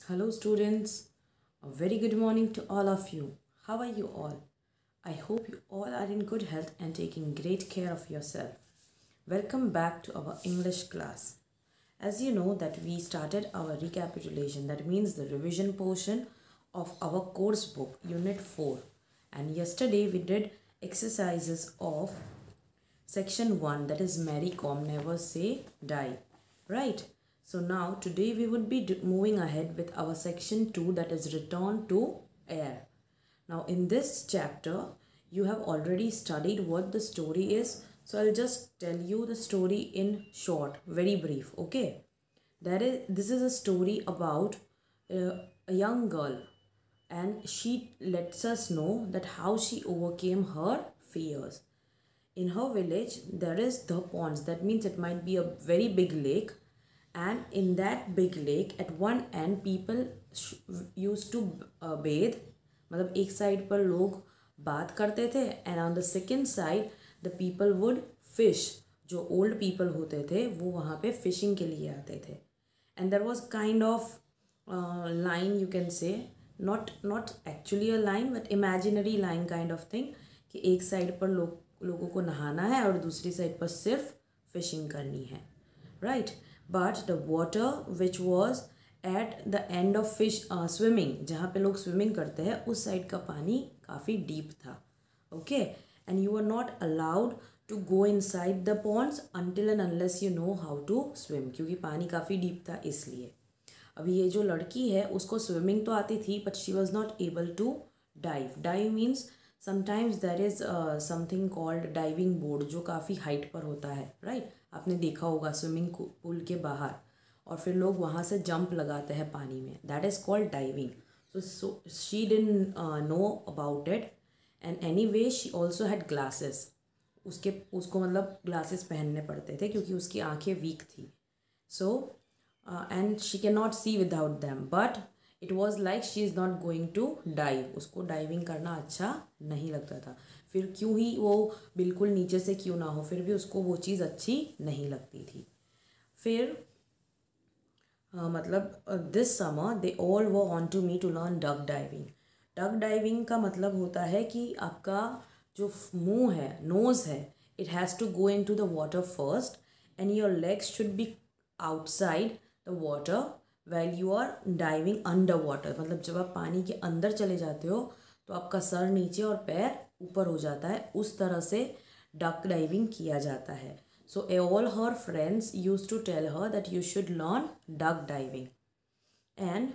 Hello, students. A very good morning to all of you. How are you all? I hope you all are in good health and taking great care of yourself. Welcome back to our English class. As you know that we started our recapitulation, that means the revision portion of our course book, Unit 4. And yesterday we did exercises of Section 1, that is Mary Kom, never say die. Right? So now today we would be moving ahead with our Section 2, that is Return to Air. Now in this chapter you have already studied what the story is. So I'll just tell you the story in short, very brief. Okay? This is a story about a young girl, and she lets us know that how she overcame her fears. In her village there is the ponds, that means it might be a very big lake, and in that big lake at one end people used to bathe, मतलब एक side पर लोग बात करते थे, and on the second side the people would fish. जो old people होते थे वो वहाँ पे फिशिंग के लिए आते थे. And there was kind of line, you can say, not actually a line but imaginary line kind of thing, कि एक साइड पर लोगों को नहाना है और दूसरी साइड पर सिर्फ फिशिंग करनी है. Right? But the water which was at the end of fish swimming, जहाँ पे लोग स्विमिंग करते हैं उस साइड का पानी काफ़ी डीप था. Okay? And you are not allowed to go inside the ponds until and unless you know how to swim, क्योंकि पानी काफ़ी डीप था इसलिए. अभी ये जो लड़की है उसको स्विमिंग तो आती थी but she was not able to dive. Dive means sometimes there is something called diving board, जो काफ़ी हाइट पर होता है. राइट? आपने देखा होगा स्विमिंग पूल के बाहर, और फिर लोग वहाँ से जंप लगाते हैं पानी में. That is called diving. So she didn't know about it, and any way she also had glasses. उसको मतलब ग्लासेस पहनने पड़ते थे क्योंकि उसकी आँखें वीक थी. सो and she cannot see without them, but it was like she is not going to dive. उसको डाइविंग करना अच्छा नहीं लगता था. फिर क्यों ही वो बिल्कुल नीचे से क्यों ना हो, फिर भी उसको वो चीज़ अच्छी नहीं लगती थी. फिर मतलब दिस समर दे ऑल वो want to me to learn duck diving. Duck diving का मतलब होता है कि आपका जो मुंह है, नोज़ है, it has to go into the water first and your legs should be outside the water while you are diving under water. मतलब जब आप पानी के अंदर चले जाते हो तो आपका सर नीचे और पैर ऊपर हो जाता है. उस तरह से डक डाइविंग किया जाता है. So all her friends used to tell her that you should learn duck diving, and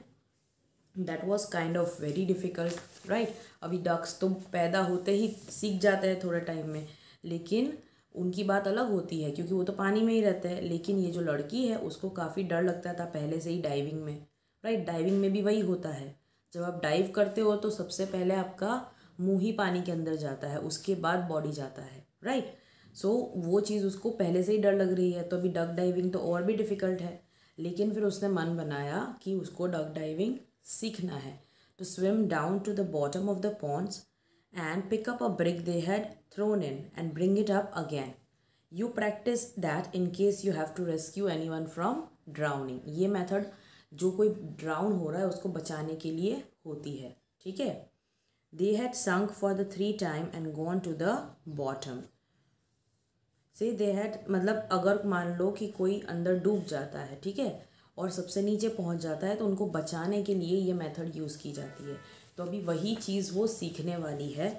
that was kind of very difficult. Right? अभी डक्स तो पैदा होते ही सीख जाते हैं थोड़े टाइम में, लेकिन उनकी बात अलग होती है क्योंकि वो तो पानी में ही रहते हैं. लेकिन ये जो लड़की है उसको काफ़ी डर लगता था पहले से ही डाइविंग में. राइट? डाइविंग में भी वही होता है, जब आप डाइव करते हो तो सबसे पहले आपका मुंह ही पानी के अंदर जाता है, उसके बाद बॉडी जाता है. राइट? सो वो चीज़ उसको पहले से ही डर लग रही है, तो अभी डक डाइविंग तो और भी डिफ़िकल्ट है. लेकिन फिर उसने मन बनाया कि उसको डक डाइविंग सीखना है. To swim down to the bottom of the ponds and pick up a brick they had thrown in and bring it up again. You practice that in case you have to rescue anyone from drowning. ये method जो कोई drown हो रहा है उसको बचाने के लिए होती है. ठीक है? They had sunk for the 3rd time and gone to the bottom. से they had मतलब अगर मान लो कि कोई अंदर डूब जाता है, ठीक है, और सबसे नीचे पहुंच जाता है, तो उनको बचाने के लिए ये मेथड यूज़ की जाती है. तो अभी वही चीज़ वो सीखने वाली है,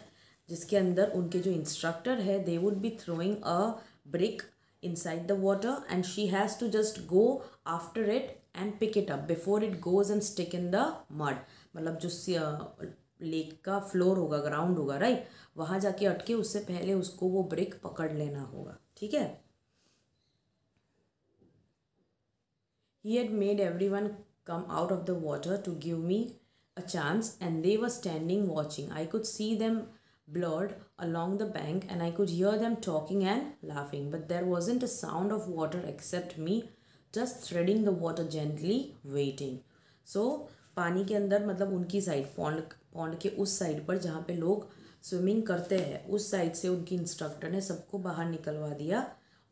जिसके अंदर उनके जो इंस्ट्रक्टर है they would be throwing a brick inside the water and she has to just go after it and pick it up before it goes and stick in the mud. मतलब जो लेक का floor होगा, ground होगा, right, वहाँ जाके अटके उससे पहले उसको वो ब्रिक पकड़ लेना होगा. ठीक है? He had made everyone come out of the water to give me a chance, and they were standing watching. I could see them blurred along the bank and I could hear them talking and laughing, but there wasn't a sound of water except me just threading the water gently, waiting. So पानी के अंदर मतलब उनकी side, pond के उस side पर जहाँ पे लोग स्विमिंग करते हैं, उस साइड से उनकी इंस्ट्रक्टर ने सबको बाहर निकलवा दिया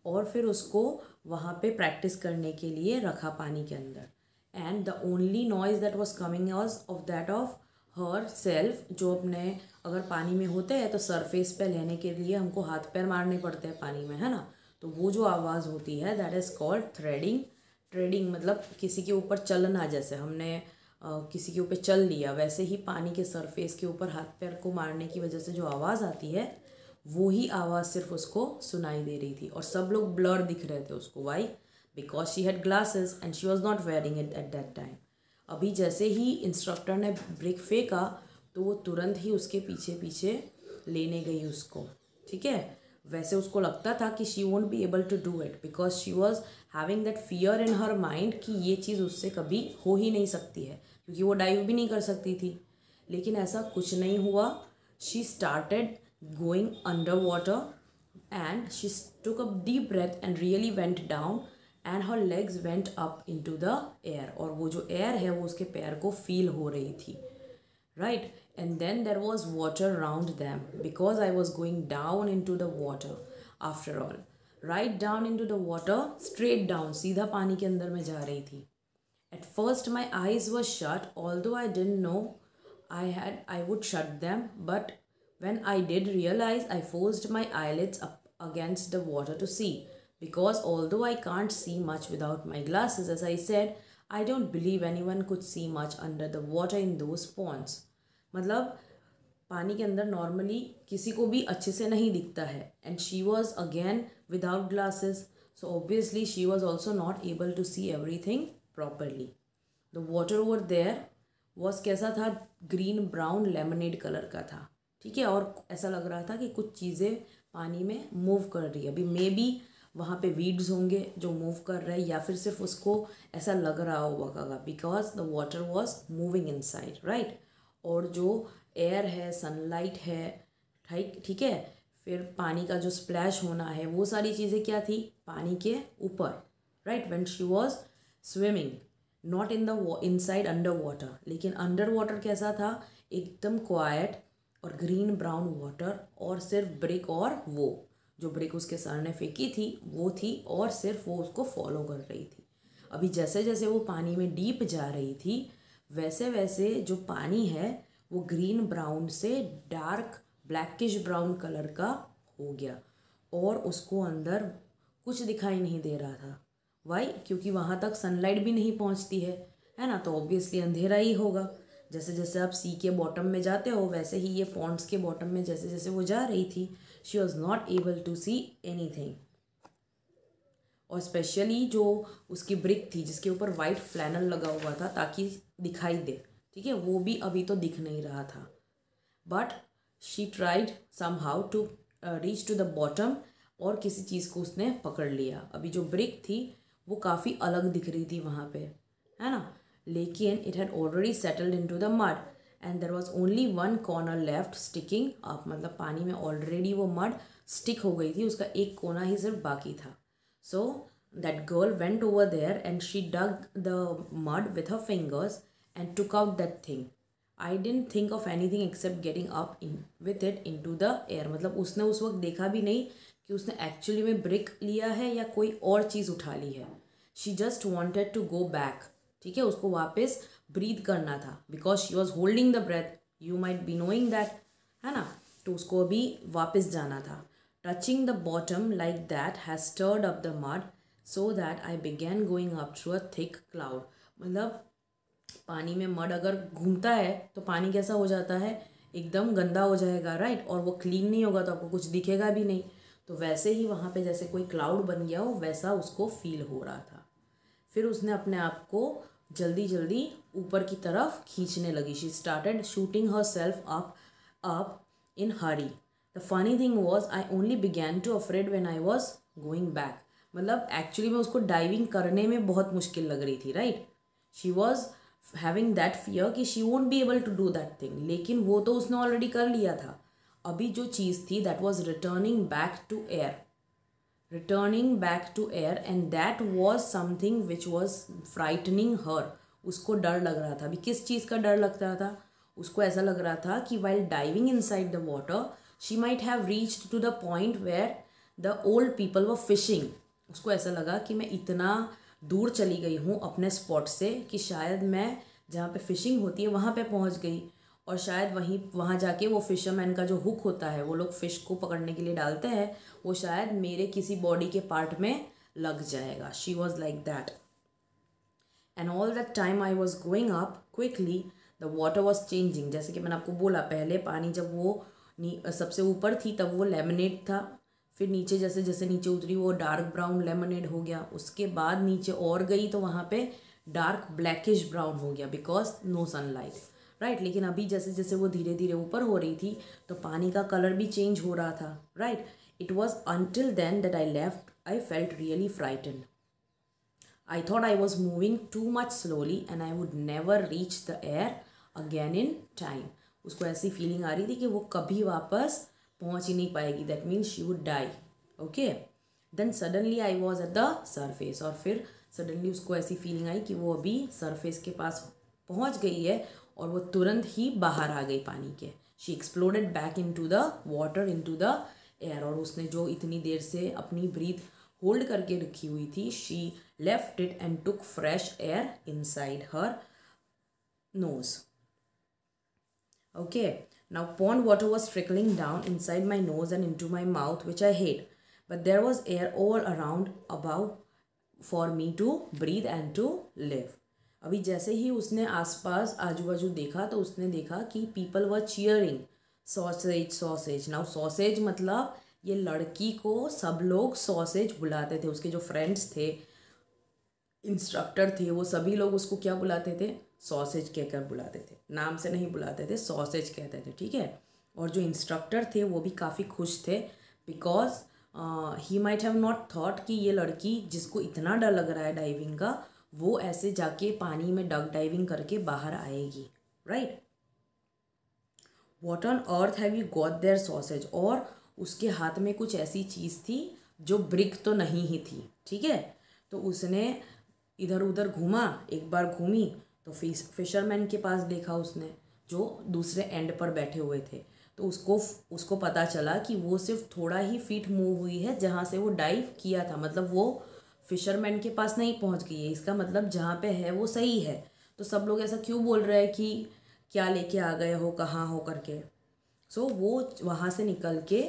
और फिर उसको वहाँ पे प्रैक्टिस करने के लिए रखा पानी के अंदर. And the only noise that was coming was of that of her self, जो अपने अगर पानी में होते हैं तो सरफेस पे लेने के लिए हमको हाथ पैर मारने पड़ते हैं पानी में, है ना। तो वो जो आवाज़ होती है that is called threading. Trading मतलब किसी के ऊपर चलना, जैसे हमने किसी के ऊपर चल लिया, वैसे ही पानी के सरफेस के ऊपर हाथ पैर को मारने की वजह से जो आवाज़ आती है वो ही आवाज़ सिर्फ उसको सुनाई दे रही थी। और सब लोग ब्लर दिख रहे थे उसको। Why? Because she had glasses and she was not wearing it at that time. अभी जैसे ही इंस्ट्रक्टर ने ब्रिक फेंका तो वो तुरंत ही उसके पीछे पीछे लेने गई उसको, ठीक है। वैसे उसको लगता था कि she won't be able to do it because she was having that fear in her mind कि ये चीज़ उससे कभी हो ही नहीं सकती है, क्योंकि वो डाइव भी नहीं कर सकती थी। लेकिन ऐसा कुछ नहीं हुआ। She started going under water and she took a deep breath and really went down and her legs went up into the air. और वो जो एयर है वो उसके पैर को फील हो रही थी, right? And then there was water around them because I was going down into the water after all, right down into the water, straight down, सीधा पानी के अंदर में जा रही थी। At first my eyes were shut, although I didn't know I would shut them, but when I did realize, I forced my eyelids up against the water to see, because although I can't see much without my glasses, as I said, I don't believe anyone could see much under the water in those ponds. मतलब पानी के अंदर normally किसी को भी अच्छे से नहीं दिखता है, and she was again without glasses, so obviously she was also not able to see everything properly. The water over there was कैसा था? ग्रीन ब्राउन लेमनेड कलर का था, ठीक है। और ऐसा लग रहा था कि कुछ चीज़ें पानी में मूव कर रही है। अभी मे बी वहाँ पे वीड्स होंगे जो मूव कर रहे हैं, या फिर सिर्फ उसको ऐसा लग रहा होगा because the water was moving inside, right. और जो एयर है, सनलाइट है, ठीक है, फिर पानी का जो स्प्लैश होना है, वो सारी चीज़ें क्या थी? पानी के ऊपर, right. When she was swimming not in the inside under water. लेकिन अंडर वाटर कैसा था? एकदम क्वाइट और ग्रीन ब्राउन वाटर, और सिर्फ ब्रिक, और वो जो ब्रिक उसके सर ने फेंकी थी वो थी, और सिर्फ वो उसको फॉलो कर रही थी। अभी जैसे जैसे वो पानी में डीप जा रही थी वैसे वैसे जो पानी है वो ग्रीन ब्राउन से डार्क ब्लैकिश ब्राउन कलर का हो गया, और उसको अंदर कुछ दिखाई नहीं दे रहा था। वाई? क्योंकि वहाँ तक सनलाइट भी नहीं पहुँचती है ना, तो ऑब्वियसली अंधेरा ही होगा। जैसे जैसे आप सी के बॉटम में जाते हो वैसे ही ये पॉन्ड्स के बॉटम में जैसे जैसे वो जा रही थी, she was not able to see anything. और स्पेशली जो उसकी ब्रिक थी जिसके ऊपर वाइट फ्लैनल लगा हुआ था ताकि दिखाई दे, ठीक है, वो भी अभी तो दिख नहीं रहा था। But she tried somehow to reach to the bottom, और किसी चीज़ को उसने पकड़ लिया। अभी जो ब्रिक थी वो काफ़ी अलग दिख रही थी वहाँ पे, है ना, लेकिन it had already settled into the mud and there was only one corner left sticking up. मतलब पानी में ऑलरेडी वो मड स्टिक हो गई थी, उसका एक कोना ही सिर्फ बाकी था। So that girl went over there and she dug the mud with her fingers and took out that thing. I didn't think of anything except getting up in with it into the air. मतलब उसने उस वक्त देखा भी नहीं कि उसने actually में ब्रिक लिया है या कोई और चीज़ उठा ली है। She just wanted to go back. ठीक है, उसको वापस ब्रीथ करना था because she was holding the breath. You might be knowing that, है ना। तो उसको अभी वापस जाना था। Touching the bottom like that has stirred up the mud so that I began going up through a thick cloud. मतलब पानी में मड अगर घूमता है तो पानी कैसा हो जाता है? एकदम गंदा हो जाएगा, राइट। और वो क्लीन नहीं होगा तो आपको कुछ दिखेगा भी नहीं। तो वैसे ही वहाँ पे जैसे कोई क्लाउड बन गया हो वैसा उसको फील हो रहा था। फिर उसने अपने आप को जल्दी जल्दी ऊपर की तरफ खींचने लगी। She started shooting her self up in Hari. The funny thing was I only began to afraid when I was going back. मतलब एक्चुअली में उसको डाइविंग करने में बहुत मुश्किल लग रही थी, right. She was having that fear कि she won't be able to do that thing, लेकिन वो तो उसने ऑलरेडी कर लिया था। अभी जो चीज़ थी that was returning back to air and that was something which was frightening her. उसको डर लग रहा था। अभी किस चीज़ का डर लग रहा था? उसको ऐसा लग रहा था कि while diving inside the water she might have reached to the point where the old people were fishing. उसको ऐसा लगा कि मैं इतना दूर चली गई हूँ अपने स्पॉट से कि शायद मैं जहाँ पे फ़िशिंग होती है वहाँ पे पहुँच गई, और शायद वहाँ जाके वो फिशरमैन का जो हुक होता है, वो लोग फ़िश को पकड़ने के लिए डालते हैं, वो शायद मेरे किसी बॉडी के पार्ट में लग जाएगा. She was like that. And all that time I was going up quickly, the water was changing. जैसे कि मैंने आपको बोला, पहले पानी जब वो सबसे ऊपर थी तब वो लेमनेड था, फिर नीचे जैसे जैसे नीचे उतरी वो डार्क ब्राउन लेमनेड हो गया, उसके बाद नीचे और गई तो वहाँ पे डार्क ब्लैकिश ब्राउन हो गया बिकॉज नो सनलाइट, राइट. लेकिन अभी जैसे जैसे वो धीरे धीरे ऊपर हो रही थी तो पानी का कलर भी चेंज हो रहा था, right. It was until then that I left, I felt really frighten. I thought I was moving too much slowly and I would never reach the air again in time. उसको ऐसी feeling आ रही थी कि वो कभी वापस पहुंच ही नहीं पाएगी. That means she would die. Okay. Then suddenly I was at the surface. और फिर सडनली उसको ऐसी फीलिंग आई कि वो अभी सरफेस के पास पहुंच गई है और वो तुरंत ही बाहर आ गई पानी के. She exploded back into the water, into the air. और उसने जो इतनी देर से अपनी ब्रीथ होल्ड करके रखी हुई थी, she left it and took fresh air inside her nose. Okay, now pond water was trickling down inside my nose and into my mouth, which I hate. But there was air all around above for me to breathe and to live. अभी जैसे ही उसने आसपास आजू बाजू देखा तो उसने देखा कि people were cheering, sausage sausage. Now sausage मतलब ये लड़की को सब लोग sausage बुलाते थे. उसके जो फ्रेंड्स थे, इंस्ट्रक्टर थे, वो सभी लोग उसको क्या बुलाते थे? सॉसेज कहकर बुलाते थे. नाम से नहीं बुलाते थे, सॉसेज कहते थे, ठीक है. और जो इंस्ट्रक्टर थे वो भी काफ़ी खुश थे because he might have not thought कि ये लड़की जिसको इतना डर लग रहा है डाइविंग का, वो ऐसे जाके पानी में डक डाइविंग करके बाहर आएगी, right. What on earth have you got there sausage. और उसके हाथ में कुछ ऐसी चीज़ थी जो ब्रिक तो नहीं ही थी, ठीक है. तो उसने इधर उधर घूमा, एक बार घूमी तो फिशरमैन के पास देखा उसने, जो दूसरे एंड पर बैठे हुए थे. तो उसको पता चला कि वो सिर्फ थोड़ा ही फीट मूव हुई है जहाँ से वो डाइव किया था. मतलब वो फिशरमैन के पास नहीं पहुँच गई है. इसका मतलब जहाँ पे है वो सही है. तो सब लोग ऐसा क्यों बोल रहे हैं कि क्या लेके आ गए हो, कहाँ हो करके. सो वो वहाँ से निकल के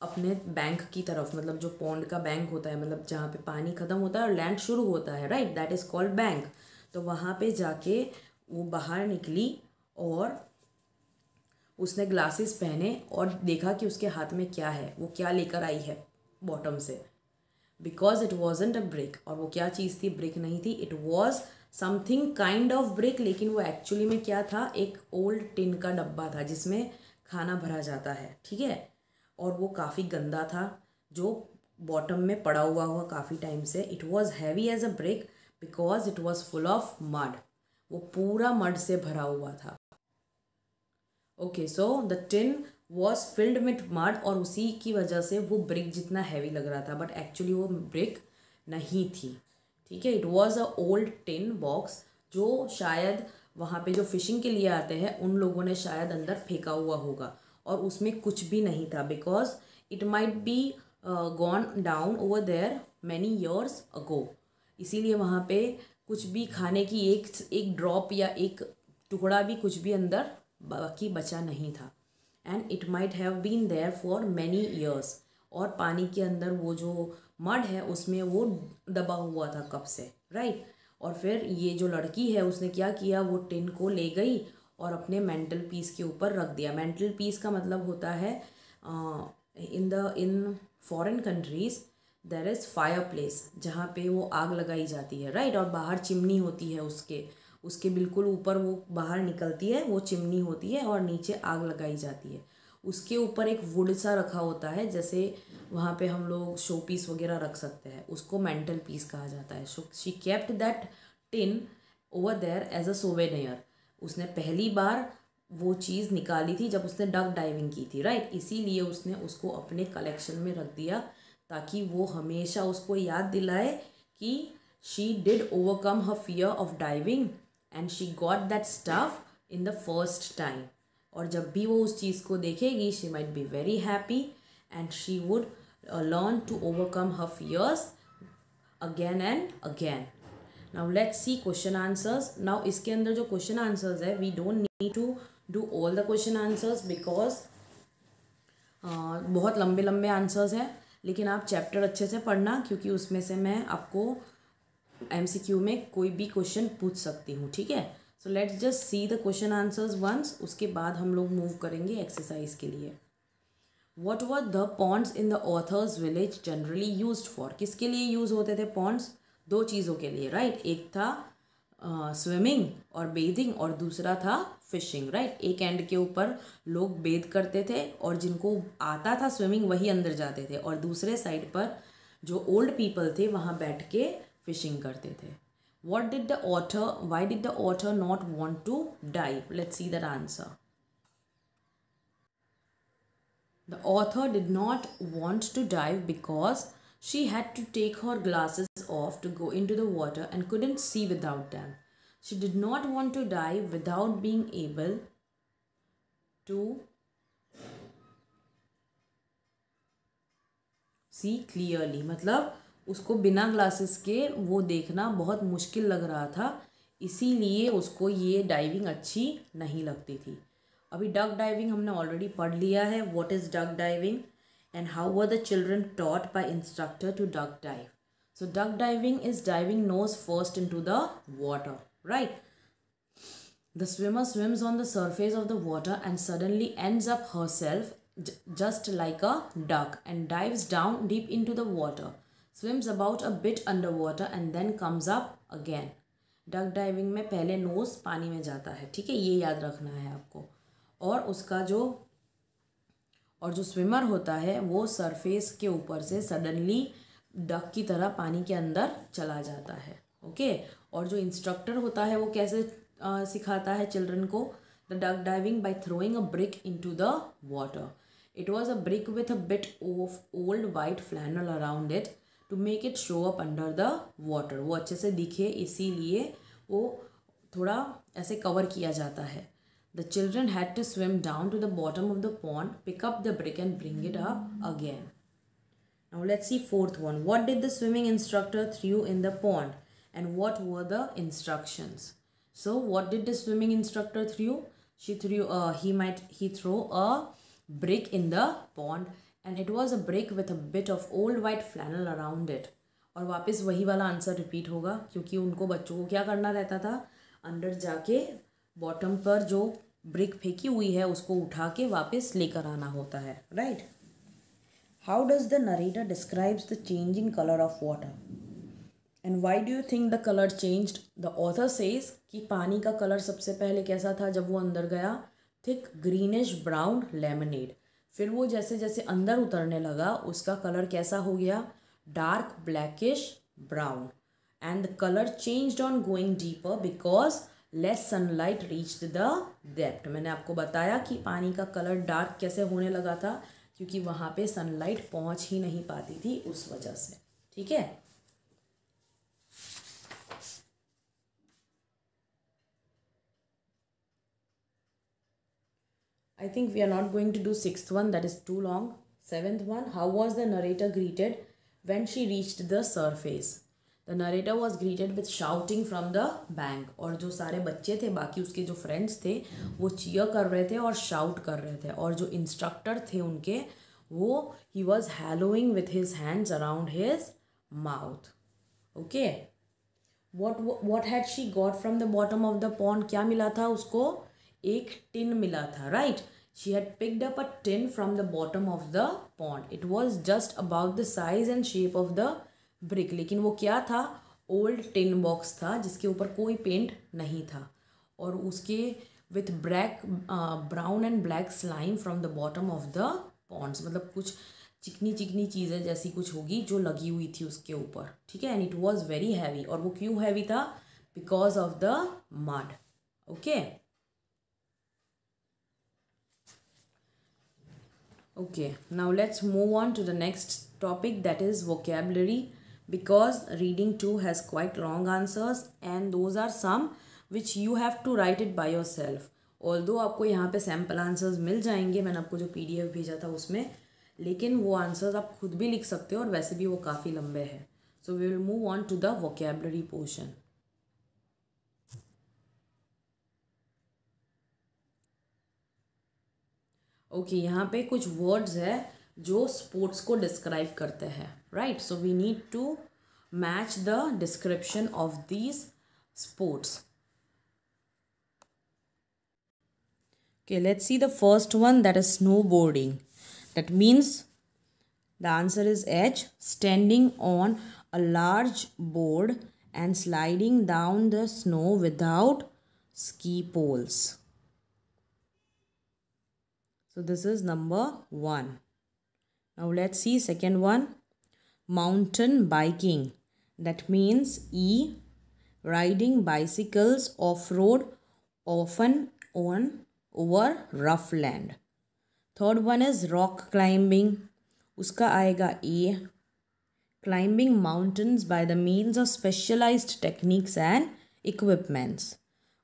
अपने बैंक की तरफ, मतलब जो पॉन्ड का बैंक होता है, मतलब जहाँ पे पानी ख़त्म होता है और लैंड शुरू होता है, right, that is called bank. तो वहाँ पे जाके वो बाहर निकली और उसने ग्लासेस पहने और देखा कि उसके हाथ में क्या है, वो क्या लेकर आई है बॉटम से. Because it wasn't a brick. और वो क्या चीज़ थी? ब्रिक नहीं थी. It was something kind of brick, लेकिन वो एक्चुअली में क्या था? एक ओल्ड टिन का डब्बा था जिसमें खाना भरा जाता है, ठीक है. और वो काफ़ी गंदा था, जो बॉटम में पड़ा हुआ काफ़ी टाइम से. It was heavy as a brick because it was full of mud. वो पूरा मड से भरा हुआ था. Okay, so the tin was filled with mud और उसी की वजह से वो ब्रिक जितना हैवी लग रहा था, बट एक्चुअली वो ब्रिक नहीं थी, ठीक है. It was a old tin box जो शायद वहाँ पे जो फिशिंग के लिए आते हैं उन लोगों ने शायद अंदर फेंका हुआ होगा, और उसमें कुछ भी नहीं था because it might be gone down over there many years ago. इसीलिए वहाँ पे कुछ भी खाने की एक ड्रॉप या एक टुकड़ा भी कुछ भी अंदर बाकी बचा नहीं था. And it might have been there for many years. और पानी के अंदर वो जो मड है उसमें वो दबा हुआ था कब से, राइट. और फिर ये जो लड़की है उसने क्या किया? वो टिन को ले गई और अपने मेंटल पीस के ऊपर रख दिया. मेंटल पीस का मतलब होता है in foreign countries there is fireplace, जहाँ पे वो आग लगाई जाती है, राइट. और बाहर चिमनी होती है, उसके बिल्कुल ऊपर वो बाहर निकलती है, वो चिमनी होती है और नीचे आग लगाई जाती है. उसके ऊपर एक वुड सा रखा होता है, जैसे वहाँ पे हम लोग शो पीस वगैरह रख सकते हैं, उसको मेंटल पीस कहा जाता है. So she kept that tin over there as a souvenir. उसने पहली बार वो चीज़ निकाली थी जब उसने डक डाइविंग की थी, राइट. इसीलिए उसने उसको अपने कलेक्शन में रख दिया ताकि वो हमेशा उसको याद दिलाए कि she did overcome her fear of diving and she got that stuff in the first time. और जब भी वो उस चीज़ को देखेगी she might be very happy and she would learn to overcome her fears again and again. Now let's see question answers. Now इसके अंदर जो क्वेश्चन आंसर्स है, we don't need to do all the question answers because बहुत लंबे लंबे answers हैं, लेकिन आप चैप्टर अच्छे से पढ़ना, क्योंकि उसमें से मैं आपको MCQ में कोई भी क्वेश्चन पूछ सकती हूँ. ठीक है, so let's just see the question answers once. उसके बाद हम लोग मूव करेंगे एक्सरसाइज के लिए. What were the ponds in the author's village generally used for. किसके लिए यूज़ होते थे पॉन्ड्स? दो चीज़ों के लिए, राइट. एक था स्विमिंग और बेदिंग, और दूसरा था फिशिंग, राइट. एक एंड के ऊपर लोग बेद करते थे और जिनको आता था स्विमिंग वही अंदर जाते थे, और दूसरे साइड पर जो ओल्ड पीपल थे वहाँ बैठ के फिशिंग करते थे. What did the author, why did the author not want to dive? Let's see the answer. The author did not want to dive because she had to take her glasses off to go into the water and couldn't see without them. She did not want to dive without being able to see clearly. मतलब उसको बिना glasses के वो देखना बहुत मुश्किल लग रहा था, इसीलिए उसको ये डाइविंग अच्छी नहीं लगती थी. अभी डक डाइविंग हमने ऑलरेडी पढ़ लिया है. What is duck diving and how were the children taught by instructor to duck dive. So duck diving is diving nose first into the water, right. The swimmer swims on the surface of the water and suddenly ends up herself just like a duck and dives down deep into the water, swims about a bit underwater and then comes up again. Duck diving में पहले knows पानी में जाता है, ठीक है, ये याद रखना है आपको. और उसका जो स्विमर होता है वो सरफेस के ऊपर से सडनली डक की तरह पानी के अंदर चला जाता है. ओके, और जो इंस्ट्रक्टर होता है वो कैसे सिखाता है चिल्ड्रन को? The duck diving by throwing a brick into the water. It was a brick with a bit of old white flannel around it to make it show up under the water. वो अच्छे से दिखे इसीलिए वो थोड़ा ऐसे cover किया जाता है. The children had to swim down to the bottom of the pond, pick up the brick and bring it up again. Now let's see fourth one. What did the swimming instructor throw in the pond and what were the instructions? So what did the swimming instructor throw? He threw a brick in the pond and it was a brick with a bit of old white flannel around it. और वापस वही वाला answer repeat होगा, क्योंकि उनको बच्चों को क्या करना रहता था? अंदर जाके बॉटम पर जो ब्रिक फेंकी हुई है उसको उठा के वापस लेकर आना होता है, right. How does the narrator describes the changing colour of water and why do you think the colour changed? The author says कि पानी का कलर सबसे पहले कैसा था जब वो अंदर गया? Thick greenish brown lemonade. फिर वो जैसे जैसे अंदर उतरने लगा उसका कलर कैसा हो गया? Dark blackish brown. And the colour changed on going deeper because less sunlight reached the depth. मैंने आपको बताया कि पानी का कलर डार्क कैसे होने लगा था, क्योंकि वहाँ पे सनलाइट पहुँच ही नहीं पाती थी उस वजह से. ठीक है, I think we are not going to do sixth one, that is too long. Seventh one, how was the narrator greeted when she reached the surface? The narrator was greeted with shouting from the bank. और जो सारे बच्चे थे, बाकी उसके जो friends थे, वो चीयर कर रहे थे और शाउट कर रहे थे. और जो इंस्ट्रक्टर थे उनके, वो he was hallowing with his hands around his mouth. Okay. What had she got from the bottom of the pond? क्या मिला था उसको? एक टिन मिला था, right? She had picked up a tin from the bottom of the pond. It was just about the size and shape of the brick. लेकिन वो क्या था? ओल्ड टिन बॉक्स था जिसके ऊपर कोई पेंट नहीं था, और उसके with brown and black slime from the bottom of the ponds. मतलब कुछ चिकनी चिकनी चीज़ें जैसी कुछ होगी जो लगी हुई थी उसके ऊपर, ठीक है. And it was very heavy. और वो क्यों हैवी था? Because of the mud. Okay. Okay, now let's move on to the next topic, that is vocabulary, because reading 2 has quite long answers and those are some which you have to write it by yourself. Although आपको यहाँ पे sample answers मिल जाएंगे, मैंने आपको जो PDF भेजा था उसमें, लेकिन वो आंसर्स आप खुद भी लिख सकते हो और वैसे भी वो काफ़ी लंबे हैं. So we will move on to the vocabulary portion. Okay, यहाँ पे कुछ वर्ड्स है जो स्पोर्ट्स को डिस्क्राइब करते हैं, right? So we need to match the description of these sports. Okay, let's see the first one, that is snowboarding. That means the answer is H, standing on a large board and sliding down the snow without ski poles. So this is number 1. Now let's see second one, mountain biking. That means E, riding bicycles off-road, often on over rough land. Third one is rock climbing. उसका आएगा A, climbing mountains by the means of specialized techniques and equipments.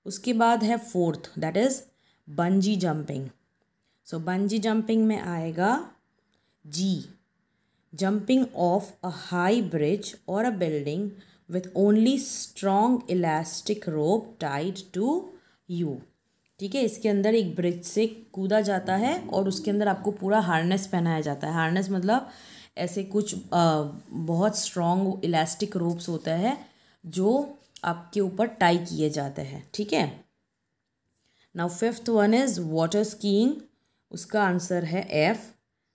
उसके बाद है fourth, that is bungee jumping. So bungee jumping में आएगा G, jumping off a high bridge or a building with only strong elastic rope tied to you. ठीक है, इसके अंदर एक ब्रिज से कूदा जाता है और उसके अंदर आपको पूरा हार्नेस पहनाया जाता है. हार्नेस मतलब ऐसे कुछ बहुत स्ट्रॉन्ग इलास्टिक रोप्स होता है जो आपके ऊपर टाई किए जाते हैं. ठीक है. Now fifth one is water skiing. उसका आंसर है F,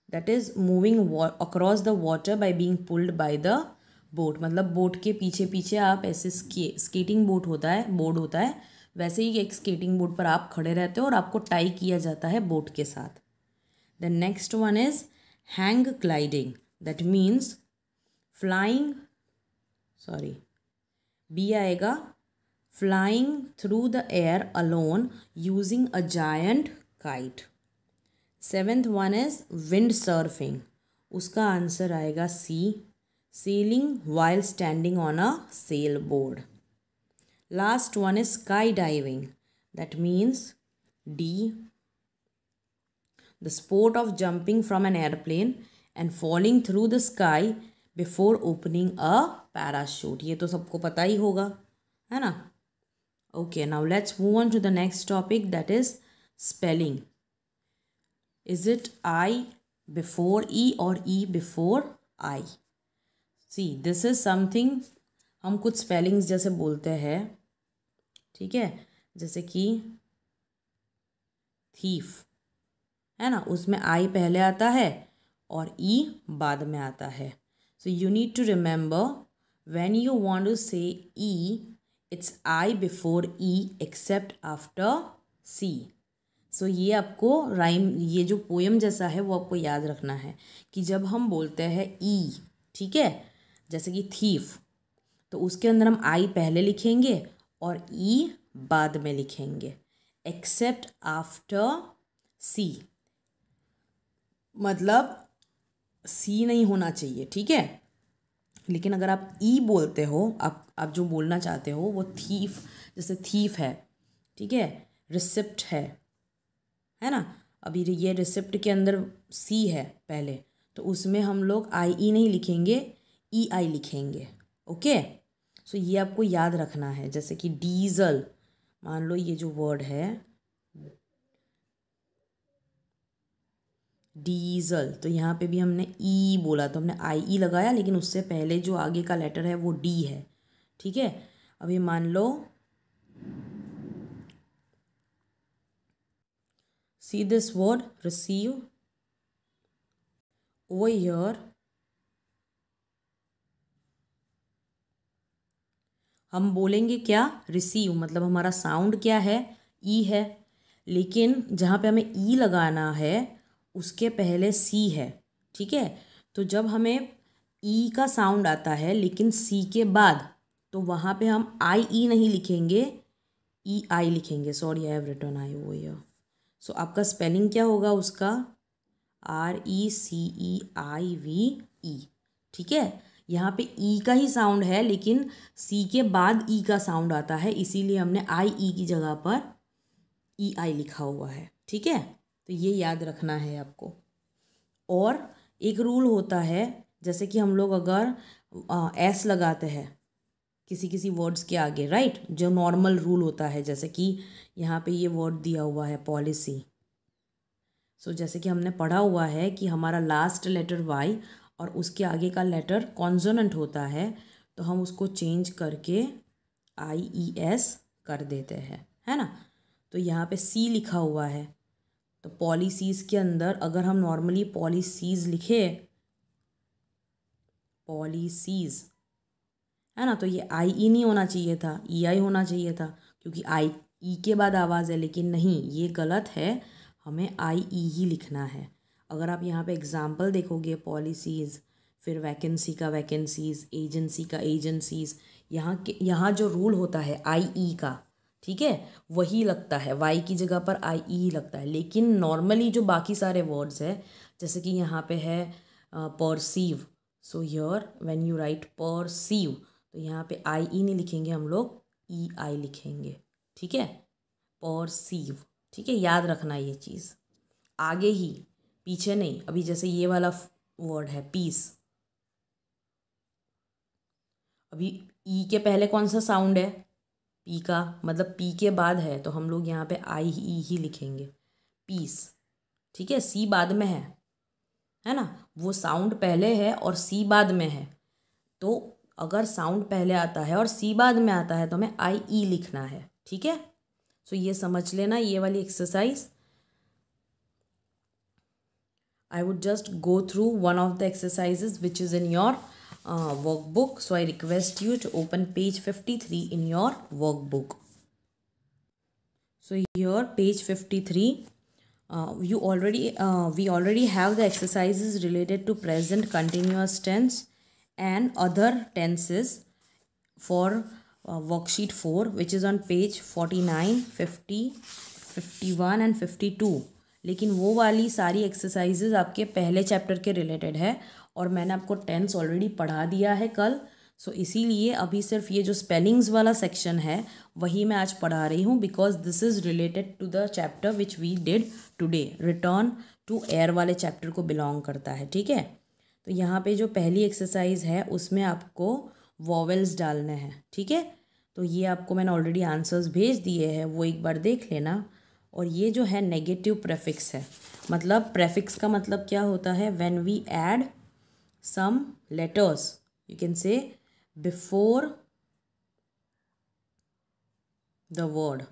that is moving across the water by being pulled by the boat. मतलब बोट के पीछे पीछे आप ऐसे स्केटिंग बोट होता है, बोर्ड होता है, वैसे ही एक स्केटिंग बोर्ड पर आप खड़े रहते हो और आपको टाई किया जाता है बोट के साथ. The next one is hang gliding. That means flying, sorry B आएगा, flying through the air alone using a giant kite. Seventh one is wind surfing. उसका आंसर आएगा C, sailing while standing on a sail board. Last one is skydiving. That means D, the sport of jumping from an airplane and falling through the sky before opening a parachute. ये तो सबको पता ही होगा, है ना? Okay, now let's move on to the next topic, that is spelling. Is it I before E or E before I? See, this is something हम कुछ spellings जैसे बोलते हैं. ठीक है, जैसे कि थीफ है ना, उसमें आई पहले आता है और ई बाद में आता है. So you need to remember when you want to say E, it's I before E except after C. So ये आपको राइम, ये जो पोएम जैसा है वो आपको याद रखना है कि जब हम बोलते हैं ई, ठीक है, जैसे कि थीफ, तो उसके अंदर हम आई पहले लिखेंगे और ई बाद में लिखेंगे, एक्सेप्ट आफ्टर सी. मतलब सी नहीं होना चाहिए, ठीक है. लेकिन अगर आप ई बोलते हो, आप जो बोलना चाहते हो वो थीफ, जैसे थीफ है, ठीक है, रिसिप्ट है ना. अभी ये रिसिप्ट के अंदर सी है पहले, तो उसमें हम लोग आई ई नहीं लिखेंगे, ई आई लिखेंगे. ओके, सो ये आपको याद रखना है. जैसे कि डीजल, मान लो ये जो वर्ड है डीजल, तो यहाँ पे भी हमने ई बोला तो हमने आई ई लगाया, लेकिन उससे पहले जो आगे का लेटर है वो डी है. ठीक है. अभी मान लो see this word receive. Over here हम बोलेंगे क्या, रिसीव, मतलब हमारा साउंड क्या है, ई है, लेकिन जहाँ पे हमें ई लगाना है उसके पहले सी है. ठीक है. तो जब हमें ई का साउंड आता है लेकिन सी के बाद, तो वहाँ पे हम आई ई नहीं लिखेंगे, ई आई लिखेंगे. Sorry, I have written I over here. So आपका स्पेलिंग क्या होगा उसका, RECEIVE. ठीक है. यहाँ पे ई का ही साउंड है लेकिन सी के बाद ई का साउंड आता है, इसीलिए हमने आई ई की जगह पर ई आई लिखा हुआ है. ठीक है. तो ये याद रखना है आपको. और एक रूल होता है, जैसे कि हम लोग अगर एस लगाते हैं किसी किसी वर्ड्स के आगे, राइट, जो नॉर्मल रूल होता है, जैसे कि यहाँ पे ये वर्ड दिया हुआ है पॉलिसी, सो जैसे कि हमने पढ़ा हुआ है कि हमारा लास्ट लेटर वाई और उसके आगे का लेटर कॉन्सोनेंट होता है, तो हम उसको चेंज करके IES कर देते हैं, है ना। तो यहाँ पे सी लिखा हुआ है, तो पॉलिसीज़ के अंदर अगर हम नॉर्मली पॉलिसीज़ लिखे, पॉलिसीज़, है ना, तो ये IE नहीं होना चाहिए था, EI होना चाहिए था, क्योंकि IE के बाद आवाज़ है, लेकिन नहीं, ये गलत है, हमें IE ही लिखना है। अगर आप यहाँ पे एग्जाम्पल देखोगे, पॉलिसीज़, फिर वैकेंसी का वैकेंसीज़, एजेंसी का एजेंसीज़, यहाँ जो रूल होता है IE का, ठीक है, वही लगता है, वाई की जगह पर IE ही लगता है। लेकिन नॉर्मली जो बाकी सारे वर्ड्स है, जैसे कि यहाँ पे है perceive, so here when you right perceive, तो यहाँ पे IE नहीं लिखेंगे हम लोग, EI लिखेंगे, ठीक है, परसीव, ठीक है, याद रखना ये चीज़, आगे ही, पीछे नहीं। अभी जैसे ये वाला वर्ड है पीस, अभी ई के पहले कौन सा साउंड है, पी का, मतलब पी के बाद है, तो हम लोग यहाँ पे IE ही लिखेंगे, पीस, ठीक है। सी बाद में है ना, वो साउंड पहले है और सी बाद में है, तो अगर साउंड पहले आता है और सी बाद में आता है तो हमें IE लिखना है, ठीक है। सो ये समझ लेना, ये वाली exercise. I would just go through one of the exercises which is in your workbook. So I request you to open page 53 in your workbook. So here page 53, we already have the exercises related to present continuous tense and other tenses for worksheet 4, which is on page 49, 50, 51 and 52. लेकिन वो वाली सारी exercises आपके पहले chapter के related है और मैंने आपको टेंस ऑलरेडी पढ़ा दिया है कल। सो इसीलिए अभी सिर्फ ये जो स्पेलिंग्स वाला सेक्शन है वही मैं आज पढ़ा रही हूँ, because this is related to the chapter which we did today, return to air वाले चैप्टर को बिलोंग करता है, ठीक है। तो यहाँ पे जो पहली एक्सरसाइज है उसमें आपको वॉवेल्स डालने हैं, ठीक है। तो ये आपको मैंने ऑलरेडी आंसर्स भेज दिए हैं, वो एक बार देख लेना। और ये जो है नेगेटिव प्रेफिक्स है, मतलब प्रेफिक्स का मतलब क्या होता है, when we add some letters, you can say before the word,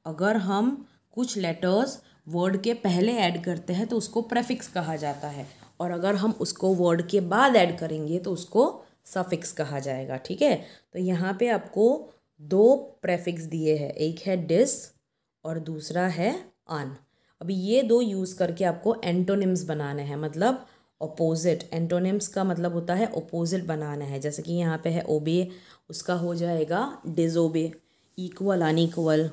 अगर हम कुछ लेटर्स वर्ड के पहले ऐड करते हैं तो उसको प्रेफिक्स कहा जाता है, और अगर हम उसको वर्ड के बाद ऐड करेंगे तो उसको सफिक्स कहा जाएगा, ठीक है। तो यहाँ पे आपको दो प्रेफिक्स दिए हैं, एक है डिस और दूसरा है अन। अभी ये दो यूज़ करके आपको एंटोनिम्स बनाने हैं, मतलब अपोजिट। एंटोनिम्स का मतलब होता है अपोजिट बनाना है, जैसे कि यहाँ पे है ओबे, उसका हो जाएगा disobey, equal unequal,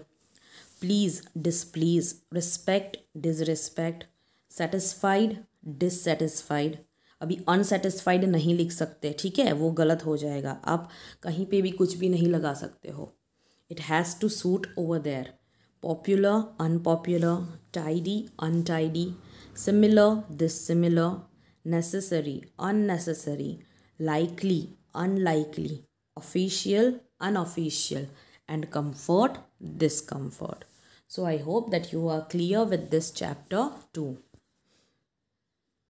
please displease, respect disrespect, satisfied dissatisfied. अभी अनसेटिस्फाइड नहीं लिख सकते, ठीक है, वो गलत हो जाएगा, आप कहीं पे भी कुछ भी नहीं लगा सकते हो। It has to suit over there, popular unpopular, tidy untidy, similar dissimilar, necessary unnecessary, likely unlikely, official unofficial, and comfort discomfort. So I hope that you are clear with this chapter too.